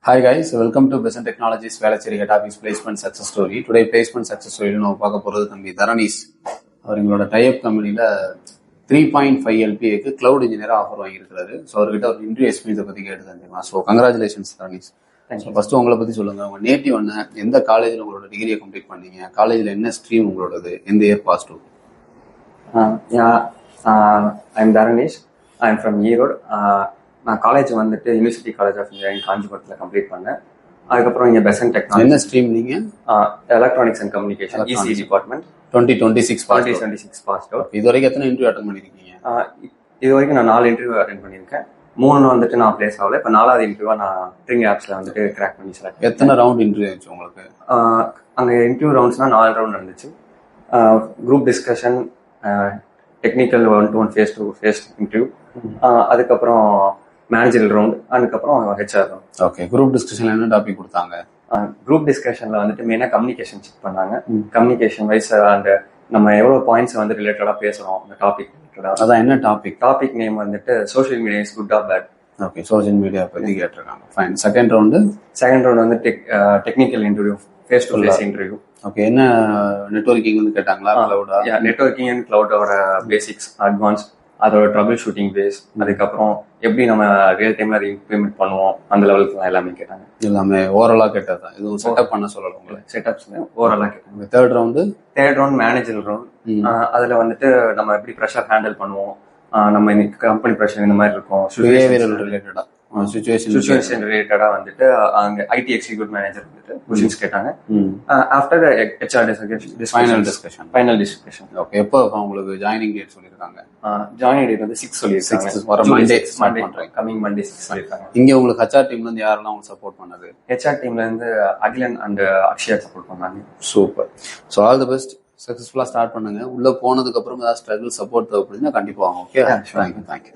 Hi guys, welcome to Besant Technologies Velacheri Head Office Placement Success Story. Today placement success story நம்ம பார்க்க போறது தம்பி தரணிஸ். அவர் எங்களோட type கம்பெனில 3.5 LPAக்கு கிளவுட் இன்ஜினியரா ஆஃபர் வாங்கியிருக்காரு. ஸோ அவர்கிட்ட ஒரு இன்டர்வியூ எக்ஸ்பீரியன்ஸை பத்தி கேட்டு தெரிஞ்சுமா. So congratulations Dharanish. ஃபர்ஸ்ட் உங்களை பத்தி சொல்லுங்க. உங்க நேட்டிவ் என்ன, எந்த காலேஜில் உங்களோட டிகிரியை கம்ப்ளீட் பண்ணீங்க, காலேஜில் என்ன ஸ்ட்ரீம் உங்களோடது, எந்த இயர் பாஸ் டூ? I'm Dharanish. I'm from Erode. நான் காலேஜ் வந்துட்டு யூனிவர்சிட்டி காலேஜ் ஆஃப் இன்ஜினியரிங் காஞ்சிபுரத்தில் கம்ப்ளீட் பண்ணேன். அதுக்கப்புறம் இங்கே பெசன்ட் டெக்னாலஜி. என்ன ஸ்ட்ரீம் நீங்க? Electronics and communication, EC department. 2026 pass out. இது வரைக்கும் எத்தனை இன்டர்வியூ அட்டன் பண்ணிருக்கீங்க? இது வரைக்கும் நான் 4 இன்டர்வியூ அட்டன் பண்ணியிருக்கேன். 3 வந்துட்டு நான் பிளேஸ் ஆகல. இப்போ 4வது இன்டர்வியூவா நான் ட்ரிங் ஆப்ஸ்ல வந்துட்டு கிராக் பண்ணி செலக்ட். எத்தனை ரவுண்ட் இன்டர்வியூ இருந்துச்சு உங்களுக்கு? அங்கே இன்டர்வியூ ரவுண்ட்ஸ்னா 4 ரவுண்ட் இருந்துச்சு. Group discussion, technical 1-to-1 face interview, அதுக்கப்புறம் மேனேஜரல் ரவுண்ட், அதுக்கப்புறம் ஹெச்ஆர் ரவுண்ட். ஓகே, குரூப் டிஸ்கஷன்ல என்ன டாபிக் கொடுத்தாங்க? குரூப் டிஸ்கஷன்ல வந்துட்டு மெயினா கம்யூனிகேஷன் செக் பண்ணாங்க. கம்யூனிகேஷன் வைஸ் அந்த நம்ம எவ்வளவு பாயிண்ட்ஸ் வந்து ரிலேட்டடா பேசுறோம் அந்த டாபிக் ரிலேட்டடா. அதான் என்ன டாபிக்? டாபிக் நேம் வந்துட்டு social media is good or bad. Okay, social media பத்தி கேட்டிருக்காங்க. ஃபைன். செகண்ட் ரவுண்ட் வந்து technical interview, face to face interview. Okay, என்ன நெட்வொர்க்கிங் வந்து கேட்டாங்களா? கிளவுடா? நெட்வொர்க்கிங் அண்ட் கிளவுடோட பேசிக்ஸ், அட்வான்ஸ், அதோட ட்ரபிள் ஷூட்டிங் பேஸ், அதுக்கப்புறம் எப்படி நம்ம ரியல் டைம்ல அதை இம்ப்ளிமெண்ட் பண்ணுவோம் அந்த லெவலுக்கு எல்லாமே கேட்டாங்க. எல்லாமே ஓவராலா கேட்டதா? இதுவும் செட்டப் பண்ண சொல்லலாம் உங்களை? செட்டப்ஸ் ஓவராலா கேட்டாங்க. Third round manager round. அதுல வந்துட்டு நம்ம எப்படி ப்ரெஷர் ஹேண்டில் பண்ணுவோம், நம்ம இன்னைக்கு கம்பெனி ப்ரெஷர் இந்த மாதிரி இருக்கும், சுச்சுவேஷன் ரிலேட்டடா வந்துட்டு அங்க ஐடி எக்ஸிக்யூட்டிவ் மேனேஜர் வந்துட்டு கொஸ்டின்ஸ் கேட்டாங்க. After HR final discussion. Okay, எப்போ உங்களுக்கு ஜாயினிங் டேட் சொல்லிருக்காங்க? ஜாயினிங் டேட் வந்து 6 சொல்லிருக்காங்க. கமிங் மண்டே 6 சொல்லிருக்காங்க. இங்க உங்களுக்கு ஹெச்ஆர் டீம்ல இருந்து யாரெல்லாம் உங்களுக்கு சப்போர்ட் பண்ணது? ஹெச்ஆர் டீம்ல இருந்து அகிலன் அண்ட் அக்ஷயா சப்போர்ட் பண்ணாங்க. Super. So all the best. சக்சஸ்ஃபுல்லா ஸ்டார்ட் பண்ணுங்க. உள்ள போனதுக்கு அப்புறம் ஏதாவது ஸ்ட்ரகிள் சப்போர்ட் தேவைப்படுதுன்னா கண்டிப்பா வாங்க. Okay, thank you.